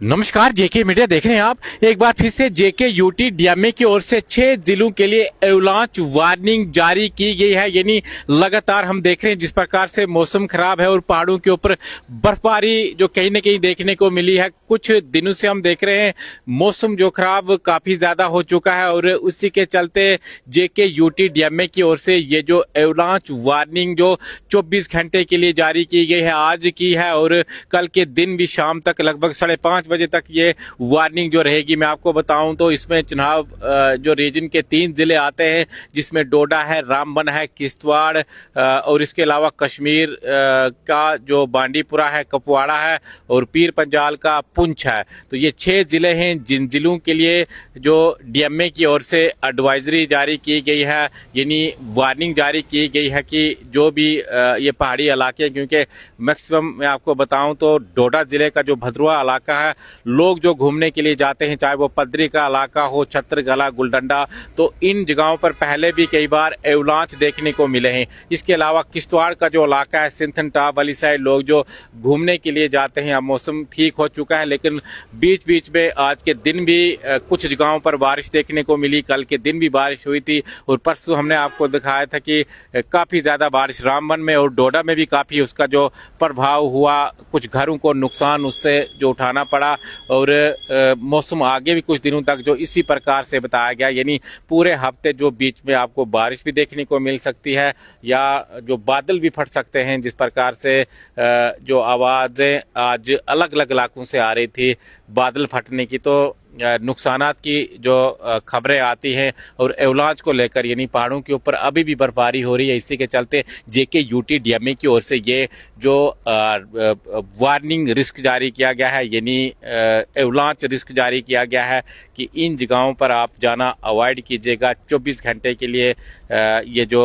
नमस्कार, जेके मीडिया देख रहे हैं आप। एक बार फिर से जेके यूटी डीएमए की ओर से 6 जिलों के लिए एवलांच वार्निंग जारी की गई है। यानी लगातार हम देख रहे हैं जिस प्रकार से मौसम खराब है और पहाड़ों के ऊपर बर्फबारी जो कहीं न कहीं देखने को मिली है। कुछ दिनों से हम देख रहे हैं मौसम जो खराब काफी ज्यादा हो चुका है और उसी के चलते जेके यूटी डीएमए की ओर से ये जो एवलांच वार्निंग जो 24 घंटे के लिए जारी की गई है, आज की है और कल के दिन भी शाम तक लगभग 5:30 बजे तक ये वार्निंग जो रहेगी। मैं आपको बताऊं तो इसमें चुनाव जो रीजन के 3 जिले आते हैं, जिसमें डोडा है, रामबन है, किश्तवाड़ और इसके अलावा कश्मीर का जो बांडीपुरा है, कुपवाड़ा है और पीर पंजाल का पुंछ है। तो ये 6 जिले हैं जिन जिलों के लिए जो डीएमए की ओर से एडवाइजरी जारी की गई है, यानी वार्निंग जारी की गई है कि जो भी ये पहाड़ी इलाके, क्योंकि मैक्सिमम मैं आपको बताऊं तो डोडा जिले का जो भद्रुआ इलाका है, लोग जो घूमने के लिए जाते हैं, चाहे वो पदरी का इलाका हो, छत्रगला, गुलडंडा, तो इन जगहों पर पहले भी कई बार एवलांच देखने को मिले हैं। इसके अलावा किश्तवाड़ का जो इलाका है, सिंथन टॉप वाली साइड लोग जो घूमने के लिए जाते हैं, अब मौसम ठीक हो चुका है लेकिन बीच बीच में आज के दिन भी कुछ जगहों पर बारिश देखने को मिली। कल के दिन भी बारिश हुई थी और परसों हमने आपको दिखाया था कि काफी ज्यादा बारिश रामबन में और डोडा में भी काफी उसका जो प्रभाव हुआ, कुछ घरों को नुकसान उससे जो उठाना पड़ा और मौसम आगे भी कुछ दिनों तक जो इसी प्रकार से बताया गया, यानी पूरे हफ्ते जो बीच में आपको बारिश भी देखने को मिल सकती है या जो बादल भी फट सकते हैं। जिस प्रकार से जो आवाज़ें आज अलग अलग इलाकों से आ रही थी बादल फटने की, तो नुकसानात की जो खबरें आती हैं और एवलांच को लेकर, यानी पहाड़ों के ऊपर अभी भी बर्फबारी हो रही है। इसी के चलते जेके यूटी डीएमए की ओर से ये जो वार्निंग रिस्क जारी किया गया है, यानी एवलांच रिस्क जारी किया गया है कि इन जगहों पर आप जाना अवॉइड कीजिएगा 24 घंटे के लिए। ये जो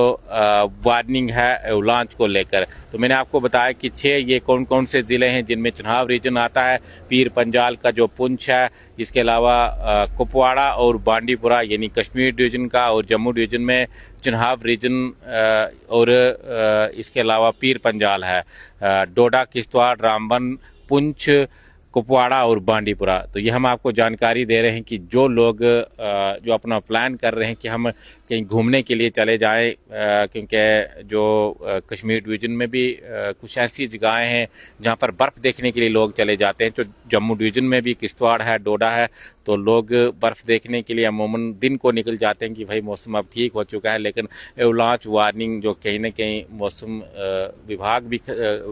वार्निंग है एवलांच को लेकर, तो मैंने आपको बताया कि 6 ये कौन कौन से ज़िले हैं जिनमें चुनाव रीजन आता है। पीर पंजाल का जो पुंछ है, इसके अलावा कुपवाड़ा और बांडीपुरा यानी कश्मीर डिवीजन का, और जम्मू डिवीजन में चुनाव रीजन और इसके अलावा पीर पंजाल है, डोडा, किश्तवाड़, रामबन, पुंछ, कुपवाड़ा और बांडीपुरा। तो ये हम आपको जानकारी दे रहे हैं कि जो लोग जो अपना प्लान कर रहे हैं कि हम कहीं घूमने के लिए चले जाएं, क्योंकि जो कश्मीर डिवीज़न में भी कुछ ऐसी जगहें हैं जहां पर बर्फ़ देखने के लिए लोग चले जाते हैं। तो जम्मू डिवीज़न में भी किश्तवाड़ है, डोडा है, तो लोग बर्फ़ देखने के लिए अमूमन दिन को निकल जाते हैं कि भाई मौसम अब ठीक हो चुका है। लेकिन एवलांच वार्निंग जो कहीं ना कहीं मौसम विभाग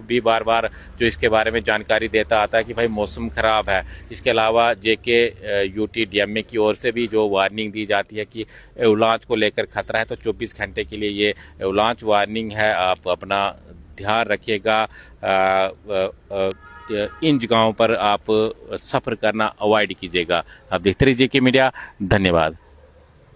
भी बार बार जो इसके बारे में जानकारी देता आता है कि भाई मौसम ख़राब है। इसके अलावा जेके यूटी डीएमए की ओर से भी जो वार्निंग दी जाती है कि एवलांच को लेकर खतरा है, तो 24 घंटे के लिए ये एवलांच वार्निंग है। आप अपना ध्यान रखिएगा, इन जगहों पर आप सफ़र करना अवॉइड कीजिएगा। आप देखते रहिए जेके मीडिया। धन्यवाद।